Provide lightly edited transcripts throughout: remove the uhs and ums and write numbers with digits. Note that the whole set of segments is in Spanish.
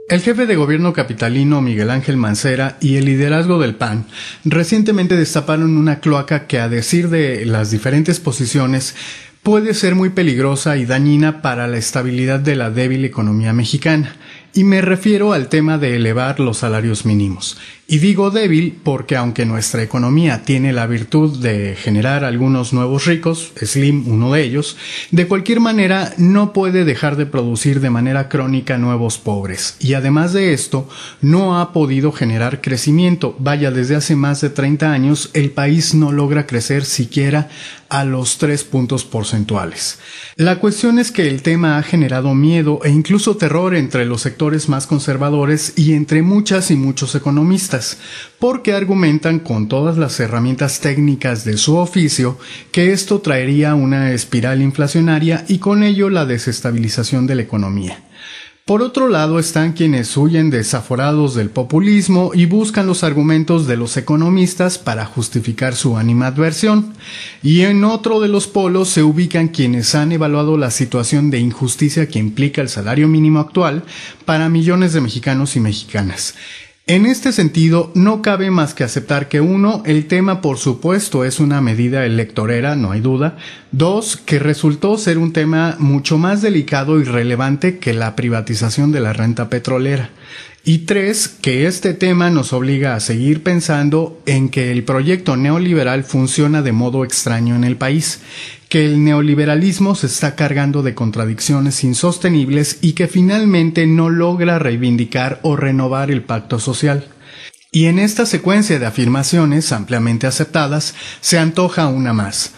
El jefe de gobierno capitalino Miguel Ángel Mancera y el liderazgo del PAN recientemente destaparon una cloaca que, a decir de las diferentes posiciones, puede ser muy peligrosa y dañina para la estabilidad de la débil economía mexicana. Y me refiero al tema de elevar los salarios mínimos. Y digo débil porque aunque nuestra economía tiene la virtud de generar algunos nuevos ricos, Slim uno de ellos, de cualquier manera no puede dejar de producir de manera crónica nuevos pobres. Y además de esto, no ha podido generar crecimiento. Vaya, desde hace más de 30 años el país no logra crecer siquiera a los 3 puntos porcentuales. La cuestión es que el tema ha generado miedo e incluso terror entre los sectores más conservadores y entre muchas y muchos economistas, porque argumentan con todas las herramientas técnicas de su oficio que esto traería una espiral inflacionaria y con ello la desestabilización de la economía. Por otro lado están quienes huyen desaforados del populismo y buscan los argumentos de los economistas para justificar su animadversión. Y en otro de los polos se ubican quienes han evaluado la situación de injusticia que implica el salario mínimo actual para millones de mexicanos y mexicanas. En este sentido, no cabe más que aceptar que 1, el tema por supuesto es una medida electorera, no hay duda. 2, que resultó ser un tema mucho más delicado y relevante que la privatización de la renta petrolera. Y 3, que este tema nos obliga a seguir pensando en que el proyecto neoliberal funciona de modo extraño en el país, que el neoliberalismo se está cargando de contradicciones insostenibles y que finalmente no logra reivindicar o renovar el pacto social. Y en esta secuencia de afirmaciones ampliamente aceptadas se antoja una más.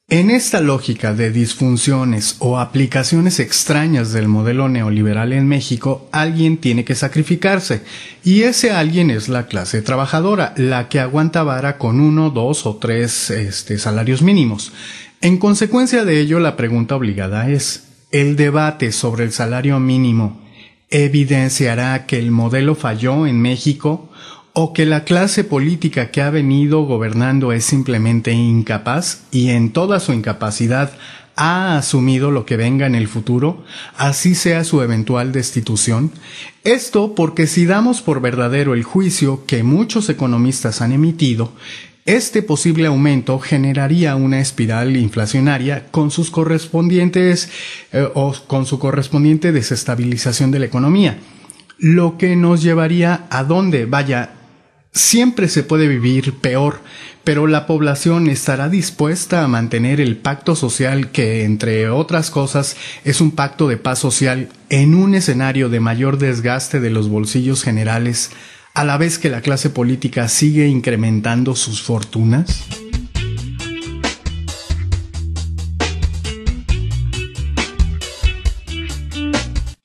En esta lógica de disfunciones o aplicaciones extrañas del modelo neoliberal en México, alguien tiene que sacrificarse, y ese alguien es la clase trabajadora, la que aguanta vara con 1, 2 o 3 salarios mínimos. En consecuencia de ello, la pregunta obligada es, ¿el debate sobre el salario mínimo evidenciará que el modelo falló en México o que la clase política que ha venido gobernando es simplemente incapaz y en toda su incapacidad ha asumido lo que venga en el futuro, así sea su eventual destitución? Esto porque si damos por verdadero el juicio que muchos economistas han emitido, este posible aumento generaría una espiral inflacionaria con sus correspondientes con su correspondiente desestabilización de la economía, lo que nos llevaría a dónde. Vaya, siempre se puede vivir peor, pero la población estará dispuesta a mantener el pacto social que, entre otras cosas, es un pacto de paz social en un escenario de mayor desgaste de los bolsillos generales, a la vez que la clase política sigue incrementando sus fortunas.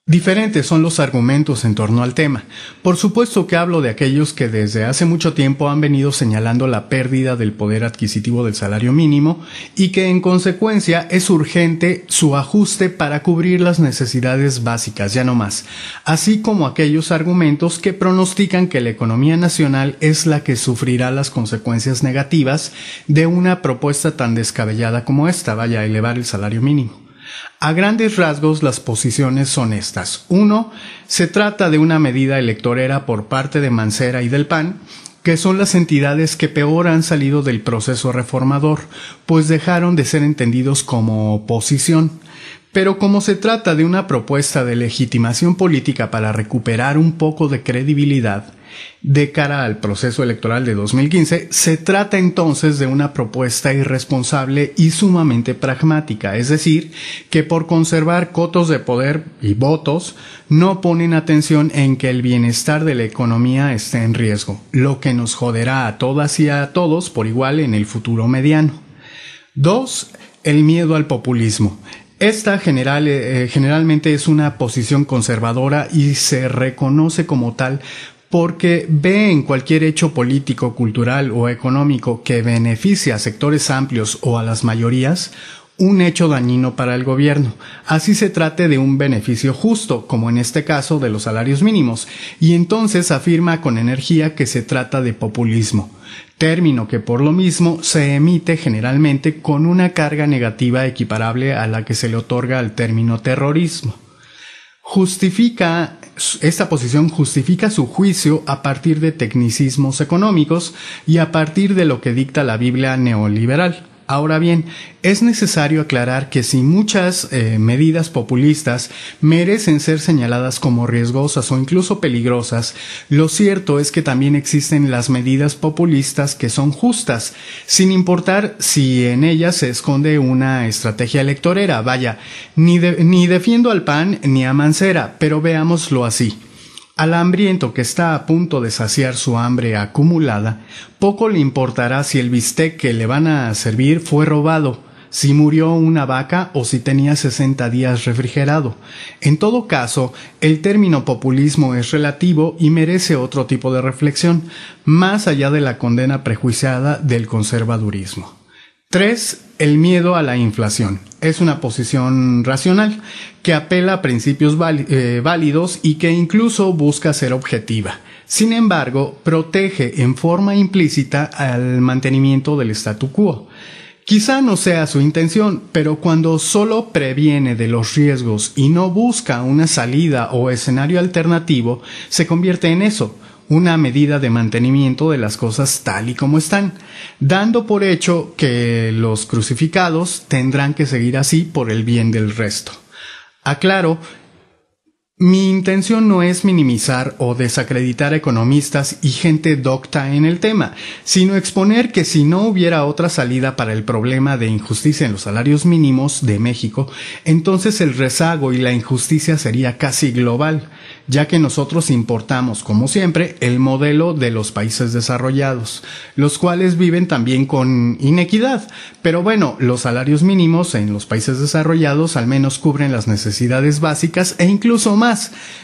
Diferentes son los argumentos en torno al tema. Por supuesto que hablo de aquellos que desde hace mucho tiempo han venido señalando la pérdida del poder adquisitivo del salario mínimo y que en consecuencia es urgente su ajuste para cubrir las necesidades básicas, ya no más, así como aquellos argumentos que pronostican que la economía nacional es la que sufrirá las consecuencias negativas de una propuesta tan descabellada como esta, vaya, elevar el salario mínimo. A grandes rasgos, las posiciones son estas. 1. Se trata de una medida electorera por parte de Mancera y del PAN, que son las entidades que peor han salido del proceso reformador, pues dejaron de ser entendidos como oposición. Pero como se trata de una propuesta de legitimación política para recuperar un poco de credibilidad de cara al proceso electoral de 2015, se trata entonces de una propuesta irresponsable y sumamente pragmática, es decir, que por conservar cotos de poder y votos, no ponen atención en que el bienestar de la economía esté en riesgo, lo que nos joderá a todas y a todos por igual en el futuro mediano. 2. El miedo al populismo. Esta generalmente es una posición conservadora y se reconoce como tal porque ve en cualquier hecho político, cultural o económico que beneficie a sectores amplios o a las mayorías, un hecho dañino para el gobierno, así se trate de un beneficio justo, como en este caso de los salarios mínimos, y entonces afirma con energía que se trata de populismo, término que por lo mismo se emite generalmente con una carga negativa equiparable a la que se le otorga al término terrorismo. Esta posición justifica su juicio a partir de tecnicismos económicos y a partir de lo que dicta la Biblia neoliberal. Ahora bien, es necesario aclarar que si muchas medidas populistas merecen ser señaladas como riesgosas o incluso peligrosas, lo cierto es que también existen las medidas populistas que son justas, sin importar si en ellas se esconde una estrategia electorera. Vaya, ni defiendo al PAN ni a Mancera, pero veámoslo así. Al hambriento que está a punto de saciar su hambre acumulada, poco le importará si el bistec que le van a servir fue robado, si murió una vaca o si tenía 60 días refrigerado. En todo caso, el término populismo es relativo y merece otro tipo de reflexión, más allá de la condena prejuiciada del conservadurismo. 3. El miedo a la inflación. Es una posición racional que apela a principios válidos y que incluso busca ser objetiva. Sin embargo, protege en forma implícita al mantenimiento del statu quo. Quizá no sea su intención, pero cuando solo previene de los riesgos y no busca una salida o escenario alternativo, se convierte en eso, una medida de mantenimiento de las cosas tal y como están, dando por hecho que los crucificados tendrán que seguir así por el bien del resto. Aclaro, mi intención no es minimizar o desacreditar a economistas y gente docta en el tema, sino exponer que si no hubiera otra salida para el problema de injusticia en los salarios mínimos de México, entonces el rezago y la injusticia sería casi global, ya que nosotros importamos, como siempre, el modelo de los países desarrollados, los cuales viven también con inequidad. Pero bueno, los salarios mínimos en los países desarrollados al menos cubren las necesidades básicas e incluso más,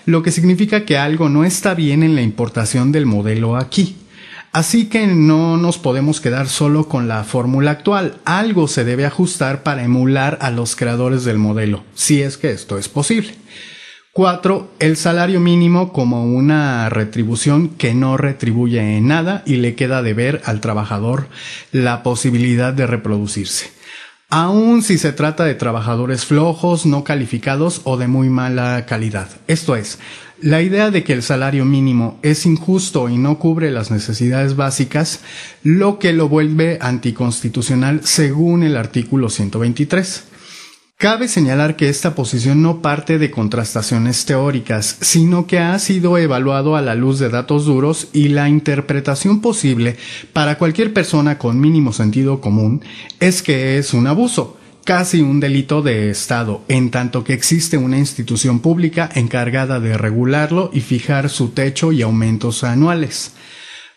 lo que significa que algo no está bien en la importación del modelo aquí. Así que no nos podemos quedar solo con la fórmula actual, algo se debe ajustar para emular a los creadores del modelo, si es que esto es posible. 4. El salario mínimo como una retribución que no retribuye en nada y le queda de ver al trabajador la posibilidad de reproducirse. Aun si se trata de trabajadores flojos, no calificados o de muy mala calidad. Esto es, la idea de que el salario mínimo es injusto y no cubre las necesidades básicas, lo que lo vuelve anticonstitucional según el artículo 123. Cabe señalar que esta posición no parte de contrastaciones teóricas, sino que ha sido evaluado a la luz de datos duros y la interpretación posible para cualquier persona con mínimo sentido común es que es un abuso, casi un delito de Estado, en tanto que existe una institución pública encargada de regularlo y fijar su techo y aumentos anuales.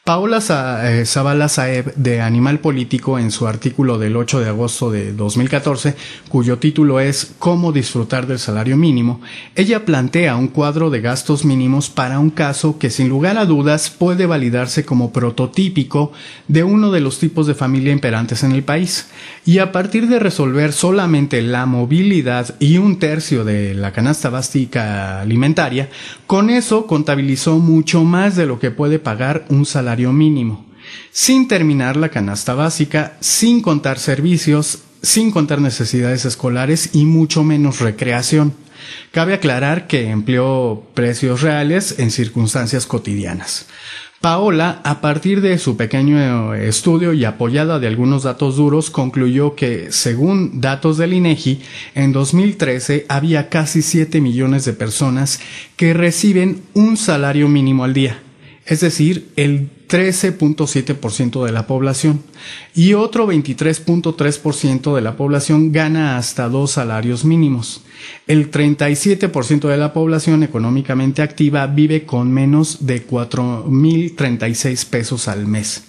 Paola Zavala Saeb, de Animal Político, en su artículo del 8 de agosto de 2014, cuyo título es «Cómo disfrutar del salario mínimo», ella plantea un cuadro de gastos mínimos para un caso que sin lugar a dudas puede validarse como prototípico de uno de los tipos de familia imperantes en el país. Y a partir de resolver solamente la movilidad y 1/3 de la canasta básica alimentaria, con eso contabilizó mucho más de lo que puede pagar un salario mínimo, sin terminar la canasta básica, sin contar servicios, sin contar necesidades escolares y mucho menos recreación. Cabe aclarar que empleó precios reales en circunstancias cotidianas. Paola, a partir de su pequeño estudio y apoyada de algunos datos duros, concluyó que, según datos del INEGI, en 2013 había casi 7 millones de personas que reciben un salario mínimo al día, es decir, el 13.7% de la población, y otro 23.3% de la población gana hasta 2 salarios mínimos. El 37% de la población económicamente activa vive con menos de 4,036 pesos al mes.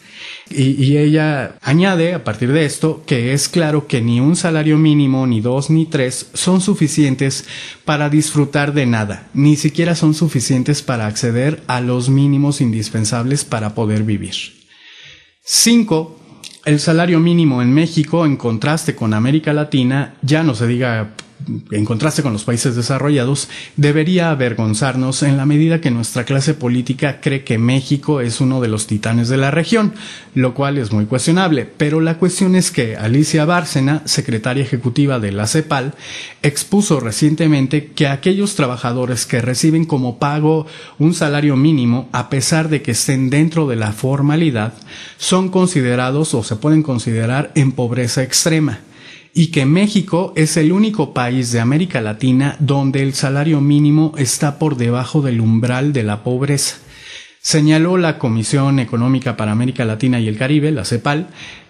Y ella añade, a partir de esto, que es claro que ni un salario mínimo, ni 2 ni 3 son suficientes para disfrutar de nada, ni siquiera son suficientes para acceder a los mínimos indispensables para poder vivir. 5. El salario mínimo en México, en contraste con América Latina, ya no se diga en contraste con los países desarrollados, debería avergonzarnos en la medida que nuestra clase política cree que México es uno de los titanes de la región, lo cual es muy cuestionable. Pero la cuestión es que Alicia Bárcena, secretaria ejecutiva de la CEPAL, expuso recientemente que aquellos trabajadores que reciben como pago un salario mínimo, a pesar de que estén dentro de la formalidad, son considerados o se pueden considerar en pobreza extrema, y que México es el único país de América Latina donde el salario mínimo está por debajo del umbral de la pobreza. Señaló la Comisión Económica para América Latina y el Caribe, la CEPAL,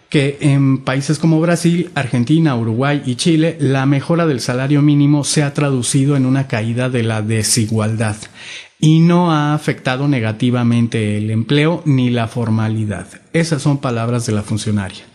que en países como Brasil, Argentina, Uruguay y Chile, la mejora del salario mínimo se ha traducido en una caída de la desigualdad y no ha afectado negativamente el empleo ni la formalidad. Esas son palabras de la funcionaria.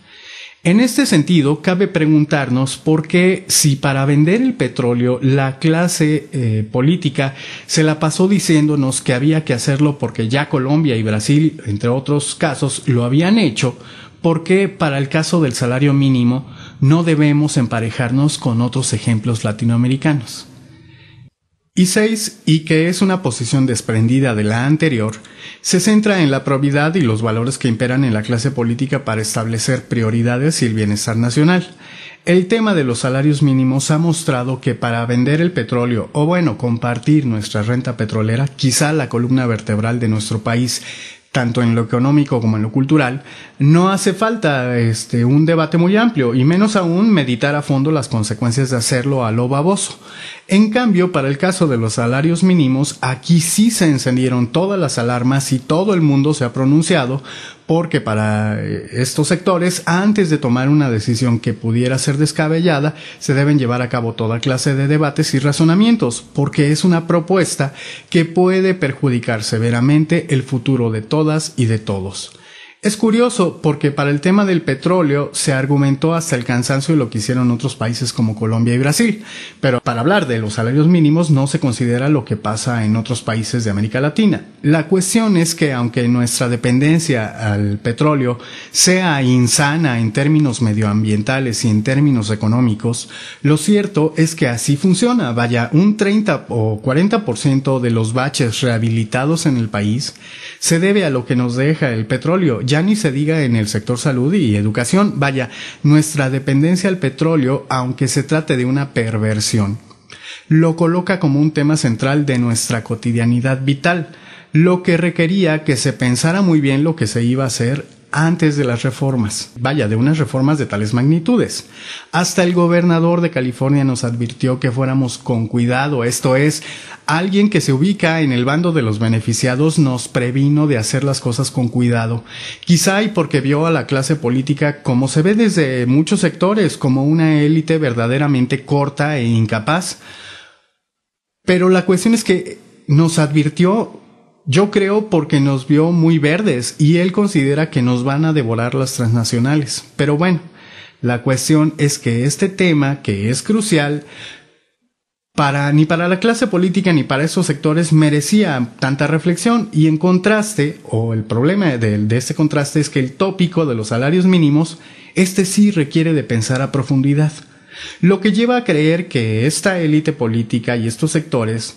En este sentido, cabe preguntarnos por qué, si para vender el petróleo la clase política se la pasó diciéndonos que había que hacerlo porque ya Colombia y Brasil, entre otros casos, lo habían hecho, ¿por qué para el caso del salario mínimo no debemos emparejarnos con otros ejemplos latinoamericanos? Y 6, y que es una posición desprendida de la anterior, se centra en la probidad y los valores que imperan en la clase política para establecer prioridades y el bienestar nacional. El tema de los salarios mínimos ha mostrado que para vender el petróleo, o bueno, compartir nuestra renta petrolera, quizá la columna vertebral de nuestro país, tanto en lo económico como en lo cultural, no hace falta un debate muy amplio, y menos aún meditar a fondo las consecuencias de hacerlo a lo baboso. En cambio, para el caso de los salarios mínimos, aquí sí se encendieron todas las alarmas y todo el mundo se ha pronunciado, porque para estos sectores, antes de tomar una decisión que pudiera ser descabellada, se deben llevar a cabo toda clase de debates y razonamientos, porque es una propuesta que puede perjudicar severamente el futuro de todas y de todos. Es curioso porque para el tema del petróleo se argumentó hasta el cansancio lo que hicieron otros países como Colombia y Brasil, pero para hablar de los salarios mínimos no se considera lo que pasa en otros países de América Latina. La cuestión es que aunque nuestra dependencia al petróleo sea insana en términos medioambientales y en términos económicos, lo cierto es que así funciona. Vaya, un 30 o 40% de los baches rehabilitados en el país se debe a lo que nos deja el petróleo. Ya ni se diga en el sector salud y educación. Vaya, nuestra dependencia al petróleo, aunque se trate de una perversión, lo coloca como un tema central de nuestra cotidianidad vital, lo que requería que se pensara muy bien lo que se iba a hacer antes de las reformas. Vaya, de unas reformas de tales magnitudes. Hasta el gobernador de California nos advirtió que fuéramos con cuidado, esto es, alguien que se ubica en el bando de los beneficiados nos previno de hacer las cosas con cuidado. Quizá y porque vio a la clase política, como se ve desde muchos sectores, como una élite verdaderamente corta e incapaz. Pero la cuestión es que nos advirtió, yo creo, porque nos vio muy verdes y él considera que nos van a devorar las transnacionales. Pero bueno, la cuestión es que este tema, que es crucial, ni para la clase política ni para esos sectores merecía tanta reflexión, y en contraste, o el problema de este contraste es que el tópico de los salarios mínimos, sí requiere de pensar a profundidad, lo que lleva a creer que esta élite política y estos sectores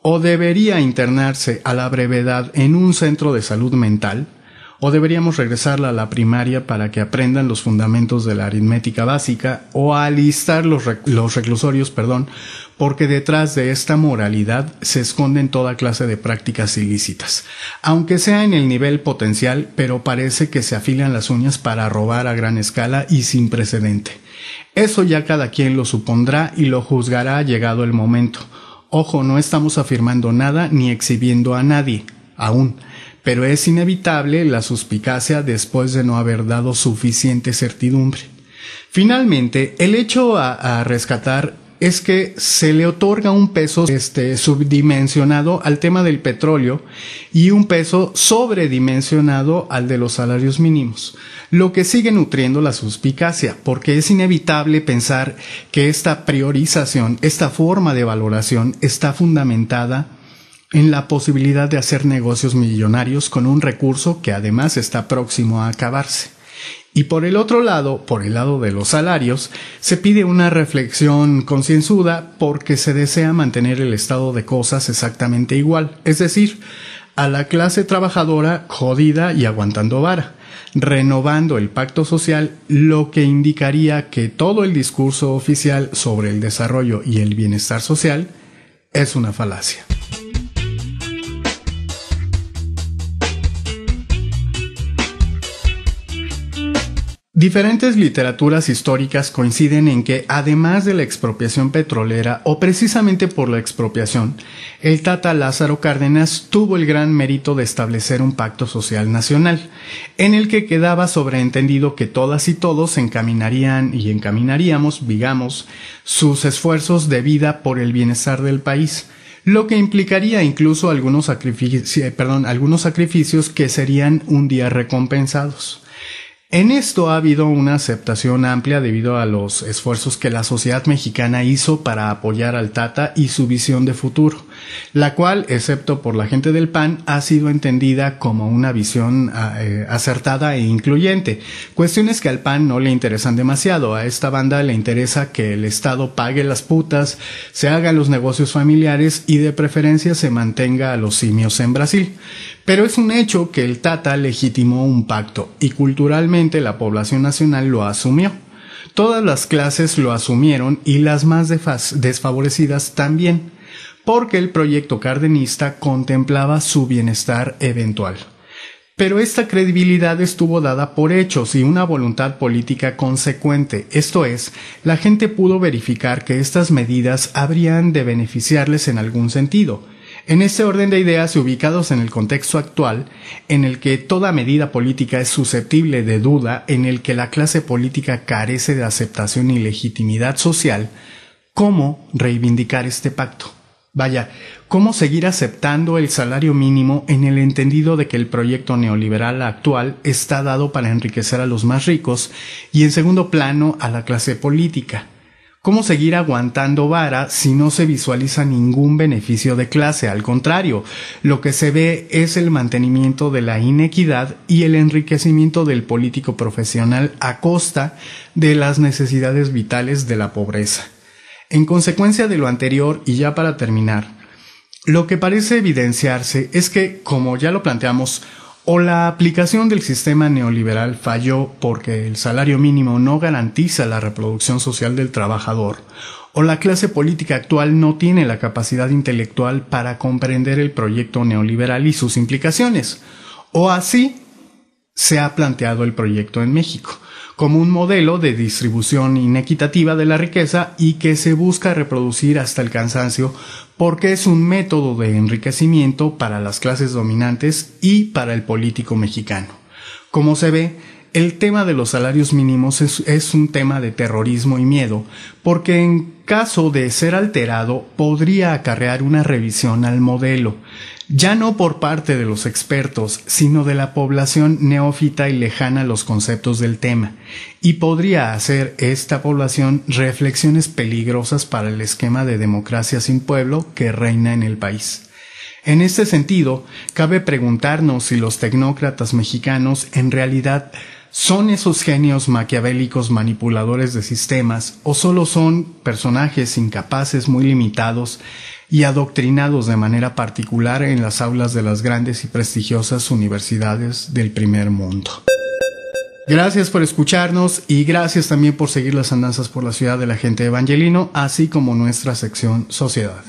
o debería internarse a la brevedad en un centro de salud mental, o deberíamos regresarla a la primaria para que aprendan los fundamentos de la aritmética básica, o a alistar los reclusorios, porque detrás de esta moralidad se esconden toda clase de prácticas ilícitas, aunque sea en el nivel potencial, pero parece que se afilan las uñas para robar a gran escala y sin precedente. Eso ya cada quien lo supondrá y lo juzgará llegado el momento. Ojo, no estamos afirmando nada ni exhibiendo a nadie, aún, pero es inevitable la suspicacia después de no haber dado suficiente certidumbre. Finalmente, el hecho a rescatar es que se le otorga un peso subdimensionado al tema del petróleo y un peso sobredimensionado al de los salarios mínimos, lo que sigue nutriendo la suspicacia, porque es inevitable pensar que esta priorización, esta forma de valoración está fundamentada en la posibilidad de hacer negocios millonarios con un recurso que además está próximo a acabarse. Y por el otro lado, por el lado de los salarios, se pide una reflexión concienzuda porque se desea mantener el estado de cosas exactamente igual, es decir, a la clase trabajadora jodida y aguantando vara, renovando el pacto social, lo que indicaría que todo el discurso oficial sobre el desarrollo y el bienestar social es una falacia. Diferentes literaturas históricas coinciden en que, además de la expropiación petrolera, o precisamente por la expropiación, el Tata Lázaro Cárdenas tuvo el gran mérito de establecer un pacto social nacional, en el que quedaba sobreentendido que todas y todos encaminaríamos, digamos, sus esfuerzos de vida por el bienestar del país, lo que implicaría incluso algunos sacrificios que serían un día recompensados. En esto ha habido una aceptación amplia debido a los esfuerzos que la sociedad mexicana hizo para apoyar al Tata y su visión de futuro, la cual, excepto por la gente del PAN, ha sido entendida como una visión acertada e incluyente, cuestiones que al PAN no le interesan demasiado. A esta banda le interesa que el Estado pague las putas, se hagan los negocios familiares y de preferencia se mantenga a los simios en Brasil. Pero es un hecho que el Tata legitimó un pacto y culturalmente la población nacional lo asumió. Todas las clases lo asumieron y las más desfavorecidas también, porque el proyecto cardenista contemplaba su bienestar eventual. Pero esta credibilidad estuvo dada por hechos y una voluntad política consecuente, esto es, la gente pudo verificar que estas medidas habrían de beneficiarles en algún sentido. En este orden de ideas y ubicados en el contexto actual, en el que toda medida política es susceptible de duda, en el que la clase política carece de aceptación y legitimidad social, ¿cómo reivindicar este pacto? Vaya, ¿cómo seguir aceptando el salario mínimo en el entendido de que el proyecto neoliberal actual está dado para enriquecer a los más ricos y en segundo plano a la clase política? ¿Cómo seguir aguantando vara si no se visualiza ningún beneficio de clase? Al contrario, lo que se ve es el mantenimiento de la inequidad y el enriquecimiento del político profesional a costa de las necesidades vitales de la pobreza. En consecuencia de lo anterior, y ya para terminar, lo que parece evidenciarse es que, como ya lo planteamos, o la aplicación del sistema neoliberal falló porque el salario mínimo no garantiza la reproducción social del trabajador, o la clase política actual no tiene la capacidad intelectual para comprender el proyecto neoliberal y sus implicaciones, o así se ha planteado el proyecto en México, como un modelo de distribución inequitativa de la riqueza y que se busca reproducir hasta el cansancio porque es un método de enriquecimiento para las clases dominantes y para el político mexicano. Como se ve, el tema de los salarios mínimos es un tema de terrorismo y miedo, porque en caso de ser alterado podría acarrear una revisión al modelo, ya no por parte de los expertos, sino de la población neófita y lejana a los conceptos del tema, y podría hacer esta población reflexiones peligrosas para el esquema de democracia sin pueblo que reina en el país. En este sentido, cabe preguntarnos si los tecnócratas mexicanos en realidad ¿son esos genios maquiavélicos manipuladores de sistemas o solo son personajes incapaces muy limitados y adoctrinados de manera particular en las aulas de las grandes y prestigiosas universidades del primer mundo? Gracias por escucharnos y gracias también por seguir las andanzas por la ciudad de la gente Evangelino, así como nuestra sección Sociedad.